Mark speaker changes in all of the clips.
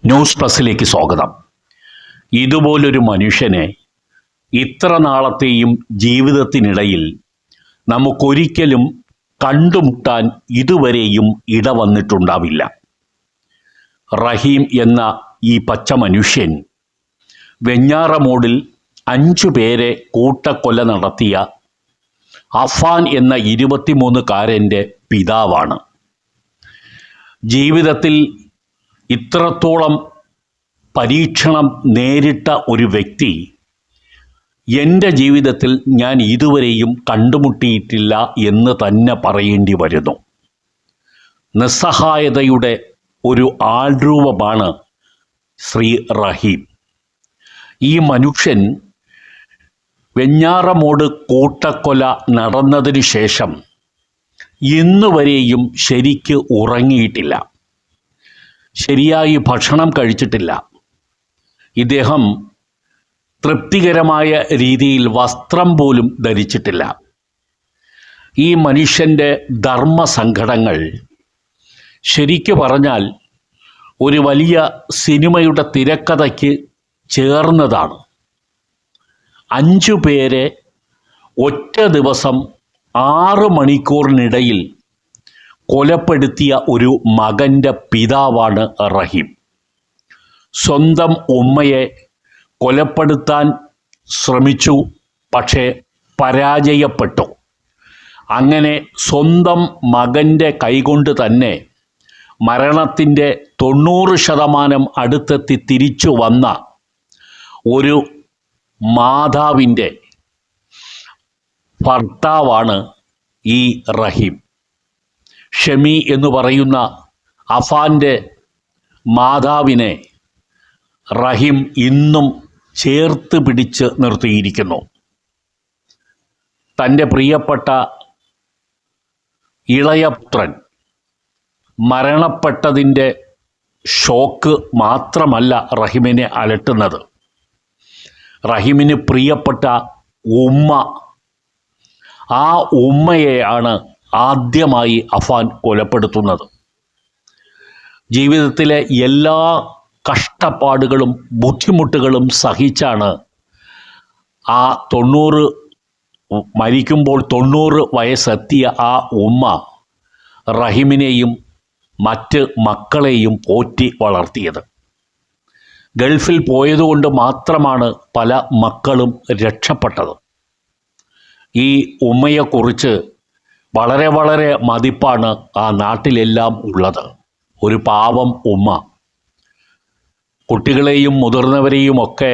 Speaker 1: News പ്ലസിലേക്ക് സ്വാഗതം. ഇതുപോലൊരു മനുഷ്യനെ ഇത്ര നാളത്തെയും ജീവിതത്തിനിടയിൽ നമുക്കൊരിക്കലും കണ്ടുമുട്ടാൻ ഇതുവരെയും ഇടവന്നിട്ടുണ്ടാവില്ല. റഹീം എന്ന ഈ പച്ച മനുഷ്യൻ വെഞ്ഞാറമൂടിൽ 5 പേരെ കൂട്ടക്കൊല നടത്തിയ അഫാൻ എന്ന 23-കാരൻ്റെ പിതാവാണ്. ജീവിതത്തിൽ ഇത്രത്തോളം പരീക്ഷണം നേരിട്ട ഒരു വ്യക്തി എൻ്റെ ജീവിതത്തിൽ ഞാൻ ഇതുവരെയും കണ്ടുമുട്ടിയിട്ടില്ല എന്ന് തന്നെ പറയേണ്ടി വരുന്നു. നിസ്സഹായതയുടെ ഒരു ആൾരൂപമാണ് ശ്രീ റഹീം. ഈ മനുഷ്യൻ വെഞ്ഞാറമൂട് കൂട്ടക്കൊല നടന്നതിന് ശേഷം ഇന്നുവരെയും ശരിക്ക് ഉറങ്ങിയിട്ടില്ല, ശരിയായി ഭക്ഷണം കഴിച്ചിട്ടില്ല. ഇദ്ദേഹം തൃപ്തികരമായ രീതിയിൽ വസ്ത്രം പോലും ധരിച്ചിട്ടില്ല. ഈ മനുഷ്യൻ്റെ ധർമ്മസങ്കടങ്ങൾ ശരിക്കു പറഞ്ഞാൽ ഒരു വലിയ സിനിമയുടെ തിരക്കഥയ്ക്ക് ചേർന്നതാണ്. 5 പേരെ ഒറ്റ ദിവസം 6 മണിക്കൂറിനിടയിൽ കൊലപ്പെടുത്തിയ ഒരു മകൻ്റെ പിതാവാണ് റഹീം. സ്വന്തം ഉമ്മയെ കൊലപ്പെടുത്താൻ ശ്രമിച്ചു, പക്ഷേ പരാജയപ്പെട്ടു. അങ്ങനെ സ്വന്തം മകൻ്റെ കൈകൊണ്ട് തന്നെ മരണത്തിൻ്റെ 90% അടുത്തെത്തി തിരിച്ചു വന്ന ഒരു മാതാവിൻ്റെ ഭർത്താവാണ് ഈ റഹീം. ഷമി എന്ന് പറയുന്ന അഫാൻ്റെ മാതാവിനെ റഹീം ഇന്നും ചേർത്ത് പിടിച്ച് നിർത്തിയിരിക്കുന്നു. തൻ്റെ പ്രിയപ്പെട്ട ഇളയപുത്രൻ മരണപ്പെട്ടതിൻ്റെ ഷോക്ക് മാത്രമല്ല റഹീമിനെ അലട്ടുന്നത്. റഹീമിന് പ്രിയപ്പെട്ട ഉമ്മ, ആ ഉമ്മയെയാണ് ആദ്യമായി അഫാൻ കൊലപ്പെടുത്തുന്നത്. ജീവിതത്തിലെ എല്ലാ കഷ്ടപ്പാടുകളും ബുദ്ധിമുട്ടുകളും സഹിച്ചാണ് ആ മരിക്കുമ്പോൾ 90 വയസ്സെത്തിയ ആ ഉമ്മ റഹീമിനെയും മറ്റ് മക്കളെയും പോറ്റി വളർത്തിയത്. ഗൾഫിൽ പോയതുകൊണ്ട് മാത്രമാണ് പല മക്കളും രക്ഷപ്പെട്ടത്. ഈ ഉമ്മയെക്കുറിച്ച് വളരെ വളരെ മതിപ്പാണ് ആ നാട്ടിലെല്ലാം ഉള്ളത്. ഒരു പാവം ഉമ്മ, കുട്ടികളെയും മുതിർന്നവരെയും ഒക്കെ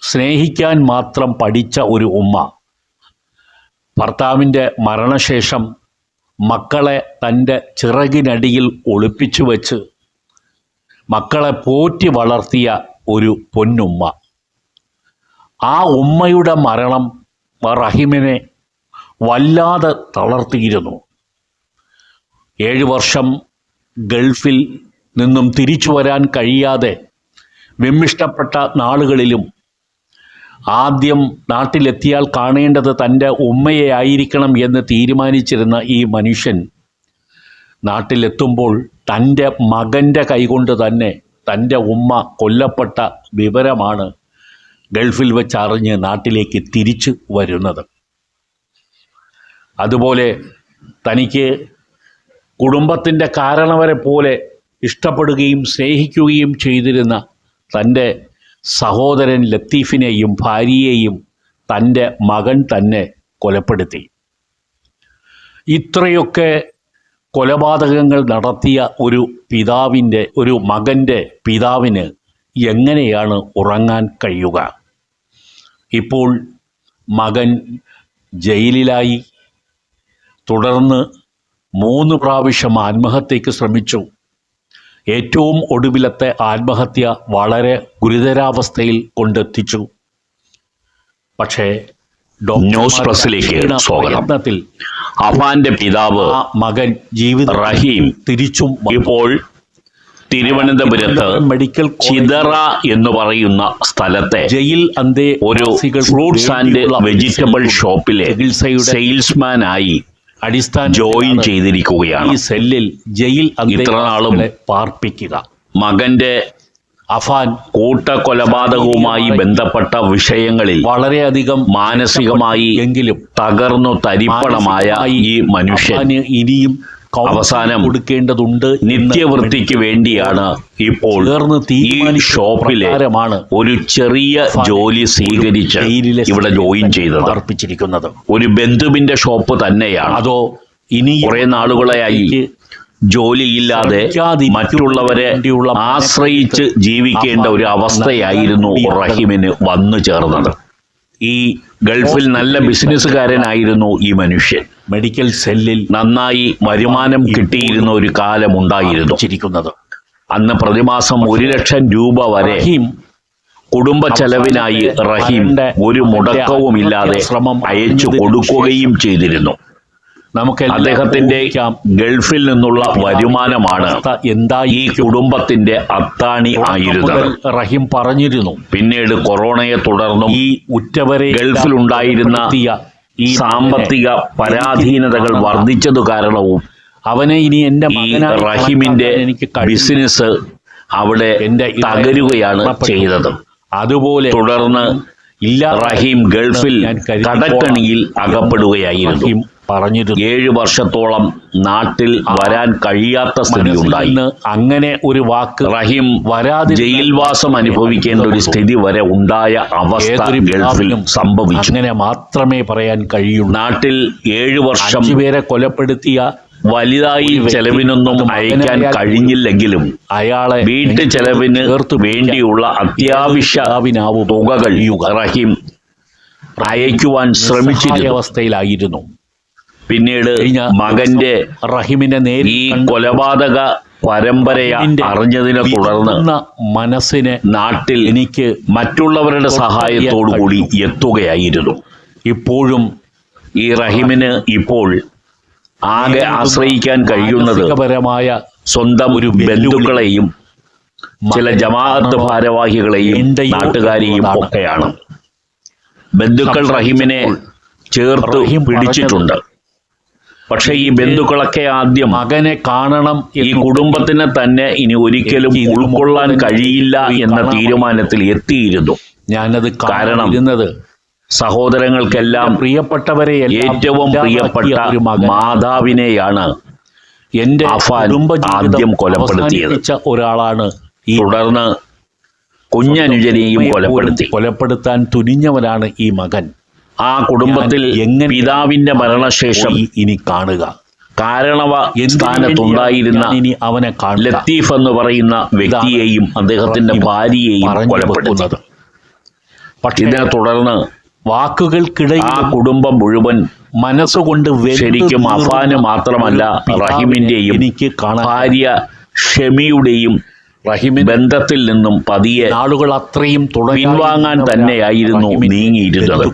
Speaker 1: സ്നേഹിക്കാൻ മാത്രം പഠിച്ച ഒരു ഉമ്മ. ഭർത്താവിൻ്റെ മരണശേഷം മക്കളെ തൻ്റെ ചിറകിനടിയിൽ ഒളിപ്പിച്ചു വെച്ച് മക്കളെ പോറ്റി വളർത്തിയ ഒരു പൊന്നുമ്മ. ആ ഉമ്മയുടെ മരണം റഹീമിനെ വല്ലാതെ തളർത്തിയിരുന്നു. 7 വർഷം ഗൾഫിൽ നിന്നും തിരിച്ചു വരാൻ കഴിയാതെ വിമ്മിഷ്ടപ്പെട്ട നാളുകളിലും ആദ്യം നാട്ടിലെത്തിയാൽ കാണേണ്ടത് തൻ്റെ ഉമ്മയെ ആയിരിക്കണം എന്ന് തീരുമാനിച്ചിരുന്ന ഈ മനുഷ്യൻ നാട്ടിലെത്തുമ്പോൾ തൻ്റെ മകൻ്റെ കൈകൊണ്ട് തന്നെ തൻ്റെ ഉമ്മ കൊല്ലപ്പെട്ട വിവരമാണ് ഗൾഫിൽ വെച്ചറിഞ്ഞ് നാട്ടിലേക്ക് തിരിച്ചു വരുന്നത്. അതുപോലെ തനിക്ക് കുടുംബത്തിൻ്റെ കാരണവരെ പോലെ ഇഷ്ടപ്പെടുകയും സ്നേഹിക്കുകയും ചെയ്തിരുന്ന തൻ്റെ സഹോദരൻ ലത്തീഫിനെയും ഭാര്യയെയും തൻ്റെ മകൻ തന്നെ കൊലപ്പെടുത്തി. ഇത്രയൊക്കെ കൊലപാതകങ്ങൾ നടത്തിയ ഒരു മകൻ്റെ പിതാവിന് എങ്ങനെയാണ് ഉറങ്ങാൻ കഴിയുക? ഇപ്പോൾ മകൻ ജയിലിലായി. തുടർന്ന് 3 പ്രാവശ്യം ആത്മഹത്യയ്ക്ക് ശ്രമിച്ചു. ഏറ്റവും ഒടുവിലത്തെ ആത്മഹത്യ വളരെ ഗുരുതരാവസ്ഥയിൽ കൊണ്ടെത്തിച്ചു. പക്ഷേ
Speaker 2: ന്യൂസ് പ്ലസിലേക്ക് സ്വാഗതം. അഫാന്റെ പിതാവ്
Speaker 1: മകൻ ജീവിത
Speaker 2: റഹീം
Speaker 1: തിരിച്ചും
Speaker 2: ഇപ്പോൾ തിരുവനന്തപുരത്ത് മെഡിക്കൽ ചിതറ എന്ന് പറയുന്ന സ്ഥലത്തെ
Speaker 1: ജയിൽ
Speaker 2: ഒരു ഫ്രൂട്ട്സ് ആൻഡ് വെജിറ്റബിൾ ഷോപ്പിലെ സെയിൽസ്മാനായി ജോയിൻ ചെയ്തിരിക്കുകയാണ്.
Speaker 1: ഈ സെല്ലിൽ ജയിൽ
Speaker 2: ഇത്ര നാളും
Speaker 1: പാർപ്പിക്കുക.
Speaker 2: മകന്റെ
Speaker 1: അഫാൻ
Speaker 2: കൂട്ടക്കൊലപാതകവുമായി ബന്ധപ്പെട്ട വിഷയങ്ങളിൽ
Speaker 1: വളരെയധികം
Speaker 2: മാനസികമായി
Speaker 1: എങ്കിലും
Speaker 2: തകർന്നു തരിപ്പണമായ ഈ മനുഷ്യൻ
Speaker 1: അഫാന് ഇനിയും
Speaker 2: അവസാനം
Speaker 1: കൊടുക്കേണ്ടതുണ്ട്
Speaker 2: നിത്യവൃത്തിക്ക് വേണ്ടിയാണ് ഇപ്പോൾ ഈ ഷോപ്പിലെ ഒരു ചെറിയ ജോലി സ്വീകരിച്ച് ഇവിടെ ജോയിൻ ചെയ്തത്.
Speaker 1: അർപ്പിച്ചിരിക്കുന്നത്
Speaker 2: ഒരു ബന്ധുവിന്റെ ഷോപ്പ് തന്നെയാണ്.
Speaker 1: അതോ ഇനി
Speaker 2: കുറെ നാളുകളായി ജോലിയില്ലാതെ മറ്റുള്ളവരെ ആശ്രയിച്ച് ജീവിക്കേണ്ട ഒരു അവസ്ഥയായിരുന്നു റഹീമിന് വന്നു ചേർന്നത്. ഈ ഗൾഫിൽ നല്ല ബിസിനസ്സുകാരനായിരുന്നു ഈ മനുഷ്യൻ.
Speaker 1: മെഡിക്കൽ സെല്ലിൽ
Speaker 2: നന്നായി വരുമാനം കിട്ടിയിരുന്ന ഒരു കാലമുണ്ടായിരുന്നു. അന്ന് പ്രതിമാസം 1 ലക്ഷം രൂപ വരെ കുടുംബ ചെലവിനായി റഹീം ഒരു മുടക്കവുമില്ലാതെ അയച്ചു കൊടുക്കുകയും ചെയ്തിരുന്നു. അദ്ദേഹത്തിന്റെ ഗൾഫിൽ നിന്നുള്ള വരുമാനമാണ് ഈ കുടുംബത്തിന്റെ അത്താണി ആയിരുന്നത്.
Speaker 1: റഹീം പറഞ്ഞിരുന്നു.
Speaker 2: പിന്നീട് കൊറോണയെ തുടർന്നും
Speaker 1: ഈ ഉറ്റവരെ
Speaker 2: ഗൾഫിലുണ്ടായിരുന്ന ഈ സാമ്പത്തിക പരാധീനതകൾ വർദ്ധിച്ചതു കാരണവും
Speaker 1: അവനെ ഇനി എന്റെ
Speaker 2: ഈ റഹീമിന്റെ ബിസിനസ് അവിടെ തകരുകയാണ് ചെയ്തത്.
Speaker 1: അതുപോലെ
Speaker 2: തുടർന്ന് റഹീം ഗൾഫിൽ കടക്കണിയിൽ അകപ്പെടുകയായിരുന്നു.
Speaker 1: പറഞ്ഞിരുന്നു
Speaker 2: 7 വർഷത്തോളം നാട്ടിൽ വരാൻ കഴിയാത്ത സ്ഥിതി ഉണ്ടായി.
Speaker 1: അങ്ങനെ ഒരു വാക്ക്
Speaker 2: റഹീം ജയിൽവാസം അനുഭവിക്കേണ്ട ഒരു സ്ഥിതി വരെ ഉണ്ടായ അവസ്ഥ ഗൾഫിൽ സംഭവിച്ചു.
Speaker 1: അങ്ങനെ മാത്രമേ പറയാൻ കഴിയൂ.
Speaker 2: നാട്ടിൽ 7 വർഷം
Speaker 1: പേരെ കൊലപ്പെടുത്തിയ
Speaker 2: വലുതായി ചെലവിനൊന്നും അയക്കാൻ കഴിഞ്ഞില്ലെങ്കിലും
Speaker 1: അയാളെ
Speaker 2: വീട്ടു ചെലവിന് വേണ്ടിയുള്ള അത്യാവശ്യ തുകകൾ റഹീം അയക്കുവാൻ ശ്രമിച്ചിരുന്ന
Speaker 1: അവസ്ഥയിലായിരുന്നു.
Speaker 2: പിന്നീട് മകന്റെ
Speaker 1: റഹീമിനെ
Speaker 2: ഈ കൊലപാതക പരമ്പരയെ അറിഞ്ഞതിനെ തുടർന്ന്
Speaker 1: മനസ്സിനെ
Speaker 2: നാട്ടിൽ എനിക്ക് മറ്റുള്ളവരുടെ സഹായത്തോടു കൂടി എത്തുകയായിരുന്നു.
Speaker 1: ഇപ്പോഴും
Speaker 2: ഈ റഹീമിന് ഇപ്പോൾ ആകെ ആശ്രയിക്കാൻ കഴിയുന്നത് സ്വന്തം ഒരു ബന്ധുക്കളെയും ചില ജമാഅത്ത് ഭാരവാഹികളെയും നാട്ടുകാരെയും ഒക്കെയാണ്. ബന്ധുക്കൾ റഹീമിനെ ചേർത്ത് പിടിച്ചിട്ടുണ്ട്. പക്ഷെ ഈ ബന്ധുക്കളൊക്കെ ആദ്യം
Speaker 1: മകനെ കാണണം,
Speaker 2: ഈ കുടുംബത്തിനെ തന്നെ ഇനി ഒരിക്കലും ഉൾക്കൊള്ളാൻ കഴിയില്ല എന്ന തീരുമാനത്തിൽ എത്തിയിരുന്നു.
Speaker 1: ഞാനത്
Speaker 2: കാരണം സഹോദരങ്ങൾക്കെല്ലാം
Speaker 1: പ്രിയപ്പെട്ടവരെ
Speaker 2: ഏറ്റവും പ്രിയപ്പെട്ട മാതാവിനെയാണ്
Speaker 1: എന്റെ
Speaker 2: അഫാൻ ആദ്യം കൊലപ്പെടുത്തിയത്.
Speaker 1: ഒരാളാണ്.
Speaker 2: തുടർന്ന് കുഞ്ഞനുജനെയും
Speaker 1: കൊലപ്പെടുത്താൻ തുനിഞ്ഞവനാണ് ഈ മകൻ.
Speaker 2: ആ കുടുംബത്തിൽ പിതാവിന്റെ മരണശേഷം
Speaker 1: ഇനി കാണുക
Speaker 2: കാരണവ സ്ഥാനത്തുണ്ടായിരുന്ന
Speaker 1: അവനെ
Speaker 2: ലത്തീഫ് എന്ന് പറയുന്ന വ്യക്തിയെയും അദ്ദേഹത്തിന്റെ ഭാര്യയെയും കൊലപ്പെടുത്തുന്നത്. ഇതിനെ തുടർന്ന്
Speaker 1: വാക്കുകൾക്കിടയിൽ
Speaker 2: ആ കുടുംബം മുഴുവൻ
Speaker 1: മനസ്സുകൊണ്ട്
Speaker 2: ശരിക്കും അഫാന് മാത്രമല്ല റഹീമിന്റെയും ഭാര്യ ഷെമിയുടെയും ബന്ധത്തിൽ നിന്നും പതിയെ
Speaker 1: ആളുകൾ അത്രയും
Speaker 2: പിൻവാങ്ങാൻ തന്നെയായിരുന്നു നീങ്ങിയിരുന്നത്.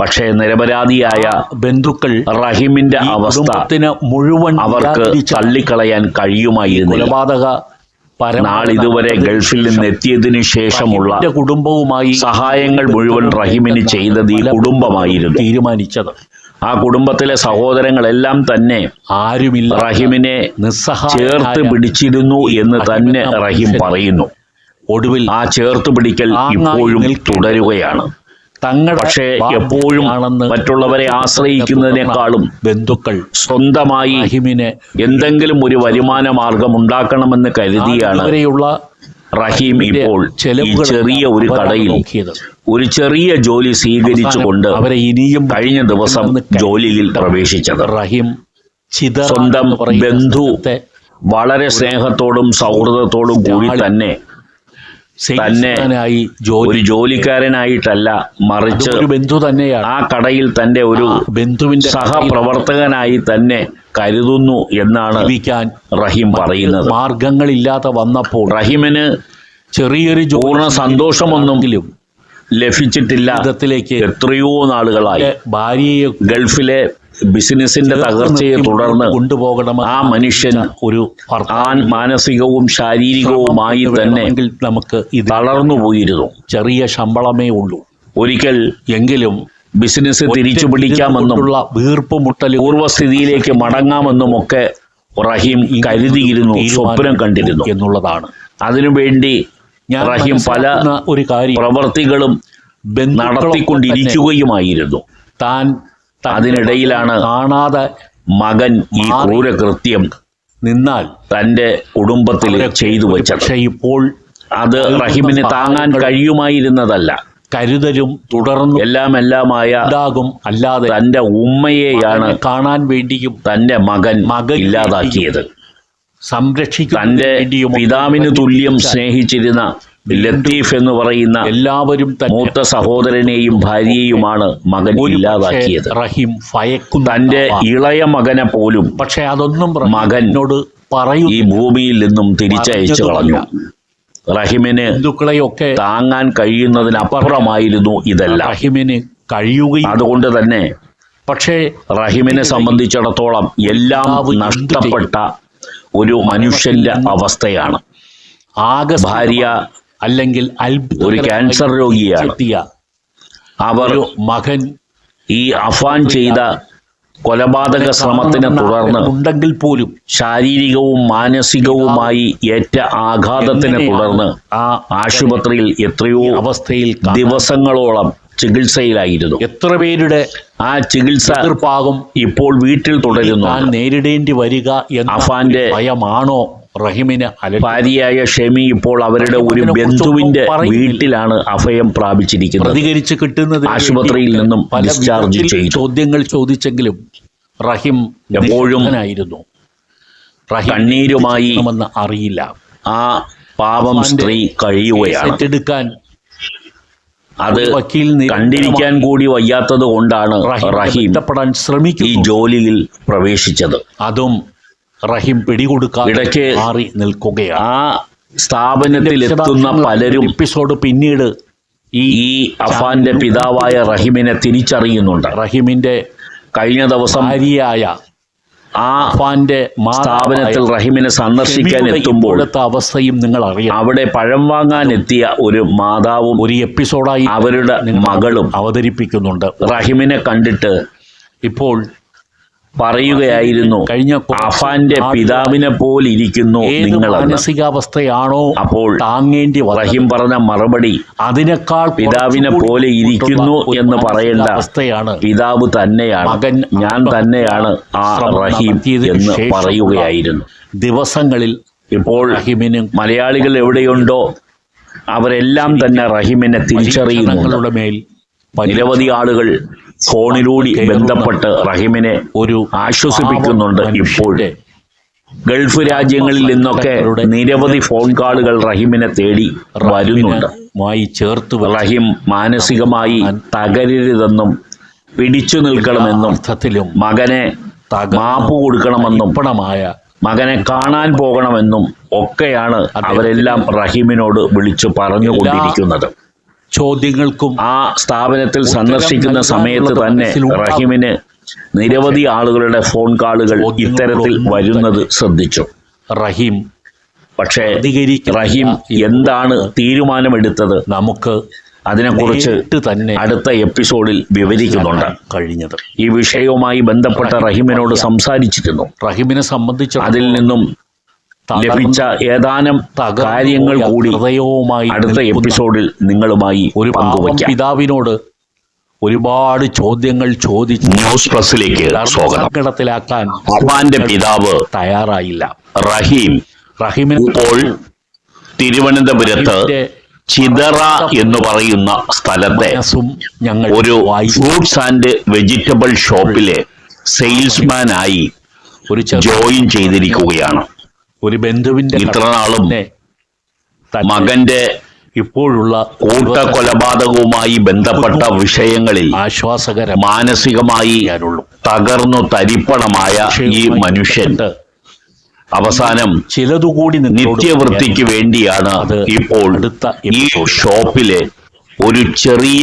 Speaker 2: പക്ഷേ നിരപരാധിയായ
Speaker 1: ബന്ധുക്കൾ
Speaker 2: റഹീമിന്റെ അവസ്ഥ
Speaker 1: മുഴുവൻ
Speaker 2: അവർക്ക് തള്ളിക്കളയാൻ കഴിയുമായിരുന്നില്ല. നാളിതുവരെ ഗൾഫിൽ നിന്ന് എത്തിയതിനു ശേഷമുള്ള
Speaker 1: കുടുംബവുമായി
Speaker 2: സഹായങ്ങൾ മുഴുവൻ റഹീമിന് ചെയ്തത് ഈ കുടുംബമായിരുന്നു
Speaker 1: തീരുമാനിച്ചത്.
Speaker 2: ആ കുടുംബത്തിലെ സഹോദരങ്ങളെല്ലാം തന്നെ
Speaker 1: ആരുമില്ല
Speaker 2: റഹീമിനെ ചേർത്ത് പിടിച്ചിരുന്നു എന്ന് തന്നെ റഹീം പറയുന്നു.
Speaker 1: ഒടുവിൽ
Speaker 2: ആ ചേർത്ത് പിടിക്കൽ ഇപ്പോഴും തുടരുകയാണ്. പക്ഷേ എപ്പോഴും മറ്റുള്ളവരെ ആശ്രയിക്കുന്നതിനേക്കാളും
Speaker 1: ബന്ധുക്കൾ
Speaker 2: സ്വന്തമായി എന്തെങ്കിലും ഒരു വരുമാന മാർഗം ഉണ്ടാക്കണമെന്ന് കരുതിയാണ് റഹീം ഇപ്പോൾ ഈ ചെറിയ ഒരു കടയിൽ ഒരു ചെറിയ ജോലി സ്വീകരിച്ചുകൊണ്ട് കഴിഞ്ഞ ദിവസം ജോലിയിൽ പ്രവേശിച്ചത്.
Speaker 1: റഹീം
Speaker 2: സ്വന്തം ബന്ധു വളരെ സ്നേഹത്തോടും സൗഹൃദത്തോടും കൂടി തന്നെ ഒരു ജോലിക്കാരനായിട്ടല്ല, മറിച്ച്
Speaker 1: ബന്ധു തന്നെയാണ്.
Speaker 2: ആ കടയിൽ തന്റെ ഒരു ബന്ധുവിന്റെ സഹപ്രവർത്തകനായി തന്നെ കരുതുന്നു എന്നാണ് റഹീം പറയുന്നത്.
Speaker 1: മാർഗങ്ങളില്ലാതെ വന്നപ്പോൾ
Speaker 2: റഹീമിന്
Speaker 1: ചെറിയൊരു
Speaker 2: പൂർണ്ണ സന്തോഷമൊന്നും ലഭിച്ചിട്ടില്ല. എത്രയോ നാളുകളായി
Speaker 1: ഭാര്യയെ
Speaker 2: ഗൾഫിലെ ബിസിനസിന്റെ തകർച്ചയെ തുടർന്ന്
Speaker 1: കൊണ്ടുപോകണം.
Speaker 2: ആ മനുഷ്യൻ ഒരു മാനസികവും ശാരീരികവുമായി തന്നെ
Speaker 1: നമുക്ക്
Speaker 2: തളർന്നു പോയിരുന്നു.
Speaker 1: ചെറിയ ശമ്പളമേ ഉള്ളൂ.
Speaker 2: ഒരിക്കൽ എങ്കിലും ബിസിനസ് തിരിച്ചു പിടിക്കാമെന്നും പൂർവ്വസ്ഥിതിയിലേക്ക് മടങ്ങാമെന്നുമൊക്കെ റഹീം കരുതിയിരുന്നു, സ്വപ്നം കണ്ടിരുന്നു
Speaker 1: എന്നുള്ളതാണ്.
Speaker 2: അതിനുവേണ്ടി
Speaker 1: ഞാൻ
Speaker 2: റഹീം പല
Speaker 1: മനസ്സിലാക്കുന്ന ഒരു കാര്യം,
Speaker 2: പ്രവർത്തികളും നടത്തിക്കൊണ്ടിരിക്കുകയുമായിരുന്നു.
Speaker 1: താൻ
Speaker 2: അതിനിടയിലാണ്
Speaker 1: കാണാതെ
Speaker 2: മകൻ ഈ ക്രൂരകൃത്യം
Speaker 1: നിന്നാൽ
Speaker 2: തന്റെ കുടുംബത്തിൽ ചെയ്തു വെച്ചത്.
Speaker 1: പക്ഷേ ഇപ്പോൾ
Speaker 2: അത് റഹീമിന് താങ്ങാൻ കഴിയുമായിരുന്നതല്ല.
Speaker 1: കരുതലും തുടർന്നും
Speaker 2: എല്ലാമായ
Speaker 1: ഉണ്ടാകും, അല്ലാതെ
Speaker 2: തന്റെ ഉമ്മയെയാണ്
Speaker 1: കാണാൻ വേണ്ടിയും
Speaker 2: തന്റെ മകൻ ഇല്ലാതാക്കിയത്.
Speaker 1: സംരക്ഷിക്കാൻ
Speaker 2: തന്റെ പിതാവിന് തുല്യം സ്നേഹിച്ചിരുന്ന ലത്തീഫ് എന്ന് പറയുന്ന
Speaker 1: എല്ലാവരും
Speaker 2: മൂത്ത സഹോദരനെയും ഭാര്യയുമാണ് മകൻ ഇല്ലാതാക്കിയത്.
Speaker 1: റഹീം ഭയക്കുന്നു.
Speaker 2: തന്റെ ഇളയ മകനെ പോലും
Speaker 1: പക്ഷെ അതൊന്നും
Speaker 2: മകനോട്
Speaker 1: പറയൂ
Speaker 2: ഈ ഭൂമിയിൽ നിന്നും തിരിച്ചയച്ചു കളഞ്ഞു. റഹീമിന്
Speaker 1: ഹിന്ദുക്കളെയൊക്കെ
Speaker 2: താങ്ങാൻ കഴിയുന്നതിനപ്പുറമായിരുന്നു ഇതെല്ലാം.
Speaker 1: റഹീമിന് കഴിയുകയും
Speaker 2: അതുകൊണ്ട് തന്നെ
Speaker 1: പക്ഷേ
Speaker 2: റഹീമിനെ സംബന്ധിച്ചിടത്തോളം എല്ലാം നഷ്ടപ്പെട്ട ഒരു മനുഷ്യന്റെ അവസ്ഥയാണ്.
Speaker 1: ആകെ
Speaker 2: ഭാര്യ
Speaker 1: അല്ലെങ്കിൽ
Speaker 2: ഒരു ക്യാൻസർ രോഗിയാണ്. അവർ
Speaker 1: മകൻ
Speaker 2: ഈ അഫാൻ ചെയ്ത കൊലപാതക ശ്രമത്തിനെ തുടർന്ന്
Speaker 1: ഉണ്ടെങ്കിൽ പോലും
Speaker 2: ശാരീരികവും മാനസികവുമായി ഏറ്റ ആഘാതത്തിനെ തുടർന്ന് ആശുപത്രിയിൽ എത്രയോ
Speaker 1: അവസ്ഥയിൽ
Speaker 2: ദിവസങ്ങളോളം ചികിത്സയിലായിരുന്നു.
Speaker 1: എത്ര പേരുടെ
Speaker 2: ആ ചികിത്സ ഇപ്പോൾ വീട്ടിൽ തുടരുന്നു.
Speaker 1: നേരിടേണ്ടി വരിക എന്ന
Speaker 2: അഫാന്റെ
Speaker 1: ഭയമാണോ റഹീമിന്?
Speaker 2: ഭാര്യയായ ഷെമി ഇപ്പോൾ അവരുടെ ഒരു ബന്ധുവിന്റെ വീട്ടിലാണ് അഭയം പ്രാപിച്ചിരിക്കുന്നത്.
Speaker 1: പ്രതികരിച്ച് കിട്ടുന്നത്
Speaker 2: ആശുപത്രിയിൽ നിന്നും ഡിസ്ചാർജ് ചെയ്തു.
Speaker 1: ചോദ്യങ്ങൾ ചോദിച്ചെങ്കിലും റഹീം
Speaker 2: എപ്പോഴും കണ്ണീരുമായി
Speaker 1: അറിയില്ല.
Speaker 2: ആ പാവം സ്ത്രീ കഴിയുകയാണ്. അത് കണ്ടിരിക്കാൻ കൂടി വയ്യാത്തത് കൊണ്ടാണ് റഹീം ഈ ജോലിയിൽ പ്രവേശിച്ചത്.
Speaker 1: അതും റഹീം പിടികൊടുക്കാൻ
Speaker 2: ഇടയ്ക്ക്
Speaker 1: മാറി നിൽക്കുകയാണ്.
Speaker 2: ആ സ്ഥാപനത്തിൽ എത്തുന്ന പലരും
Speaker 1: എപ്പിസോഡ് പിന്നീട്
Speaker 2: ഈ അഫാന്റെ പിതാവായ റഹീമിനെ തിരിച്ചറിയുന്നുണ്ട്.
Speaker 1: റഹീമിന്റെ
Speaker 2: കഴിഞ്ഞ ദിവസം
Speaker 1: ഭാര്യയായ
Speaker 2: ആ അഫാന്റെ സ്ഥാപനത്തിൽ റഹീമിനെ സന്ദർശിക്കാൻ എത്തുമ്പോൾ
Speaker 1: അവസ്ഥയും നിങ്ങൾ അറിയാം.
Speaker 2: അവിടെ പഴം വാങ്ങാൻ എത്തിയ ഒരു മാതാവും
Speaker 1: ഒരു എപ്പിസോഡായി
Speaker 2: അവരുടെ മകളും
Speaker 1: അവതരിപ്പിക്കുന്നുണ്ട്.
Speaker 2: റഹീമിനെ കണ്ടിട്ട്
Speaker 1: ഇപ്പോൾ
Speaker 2: പറയുകയായിരുന്നു, അഫാന്റെ പിതാവിനെ പോലെ ഇരിക്കുന്നു നിങ്ങൾ.
Speaker 1: മാനസികാവസ്ഥയാണോ
Speaker 2: അപ്പോൾ
Speaker 1: താങ്ങേണ്ടി
Speaker 2: റഹീം പറഞ്ഞ മറുപടി,
Speaker 1: അതിനേക്കാൾ
Speaker 2: പിതാവിനെ പോലെ ഇരിക്കുന്നു എന്ന് പറയേണ്ട, പിതാവ് തന്നെയാണ്, ഞാൻ തന്നെയാണ് ആ റഹീം എന്ന് പറയുകയായിരുന്നു.
Speaker 1: ദിവസങ്ങളിൽ
Speaker 2: ഇപ്പോൾ മലയാളികൾ എവിടെയുണ്ടോ അവരെല്ലാം തന്നെ റഹീമിനെ തിരിച്ചറിയുന്നുണ്ട്. നിരവധി ആളുകൾ ഫോണിലൂടെ ബന്ധപ്പെട്ട് റഹീമിനെ ആശ്വസിപ്പിക്കുന്നുണ്ട്. ഇപ്പോൾ ഗൾഫ് രാജ്യങ്ങളിൽ നിന്നൊക്കെ നിരവധി ഫോൺ കോളുകൾ റഹീമിനെ തേടി വരുന്നുണ്ട്. റഹീം മാനസികമായി തകരരുതെന്നും പിടിച്ചു നിൽക്കണമെന്നും മകനെ മാപ്പ് കൊടുക്കണമെന്നും മകനെ കാണാൻ പോകണമെന്നും ഒക്കെയാണ് അവരെല്ലാം റഹീമിനോട് വിളിച്ചു പറഞ്ഞുകൊണ്ടിരിക്കുന്നത്.
Speaker 1: ചോദ്യങ്ങൾക്കും
Speaker 2: ആ സ്ഥാപനത്തിൽ സന്ദർശിക്കുന്ന സമയത്ത് തന്നെ റഹീമിന് നിരവധി ആളുകളുടെ ഫോൺ കോളുകൾ ഇത്തരത്തിൽ വരുന്നത് ശ്രദ്ധിച്ചു. പക്ഷേ റഹീം എന്താണ് തീരുമാനമെടുത്തത് നമുക്ക് അതിനെക്കുറിച്ച് തന്നെ അടുത്ത എപ്പിസോഡിൽ വിവരിക്കുന്നുണ്ട്. ഈ വിഷയവുമായി ബന്ധപ്പെട്ട റഹീമിനോട് സംസാരിച്ചിരുന്നു.
Speaker 1: റഹീമിനെ സംബന്ധിച്ച്
Speaker 2: അതിൽ നിന്നും ലഭിച്ച ഏതാനും കാര്യങ്ങൾ കൂടി അടുത്ത എപ്പിസോഡിൽ നിങ്ങളുമായി പങ്കുവയ്ക്കാം.
Speaker 1: പിതാവിനോട് ഒരുപാട് ചോദ്യങ്ങൾ ചോദിച്ച്
Speaker 2: ന്യൂസ് പ്ലസിലേക്ക്
Speaker 1: സങ്കടത്തിലാക്കാൻ
Speaker 2: അഫാന്റെ പിതാവ്
Speaker 1: തയ്യാറായില്ല.
Speaker 2: റഹീമിന് ഇപ്പോൾ തിരുവനന്തപുരത്ത് ചിതറ എന്ന് പറയുന്ന സ്ഥലത്തെ ഒരു ഫ്രൂട്ട്സ് ആൻഡ് വെജിറ്റബിൾ ഷോപ്പിലെ സെയിൽസ്മാൻ ആയി ജോയിൻ ചെയ്തിരിക്കുകയാണ്.
Speaker 1: ഒരു ബന്ധുവിന്റെ
Speaker 2: ഇത്രനാളും മകന്റെ ഇപ്പോഴുള്ള കൂട്ടക്കൊലപാതകവുമായി ബന്ധപ്പെട്ട വിഷയങ്ങളിൽ മാനസികമായി തകർന്നു തരിപ്പണമായ ഈ മനുഷ്യൻ അവസാനം
Speaker 1: ചിലതുകൂടി
Speaker 2: നിത്യവൃത്തിക്ക് വേണ്ടിയാണ് ഇപ്പോൾ ഈ ഷോപ്പിലെ ഒരു ചെറിയ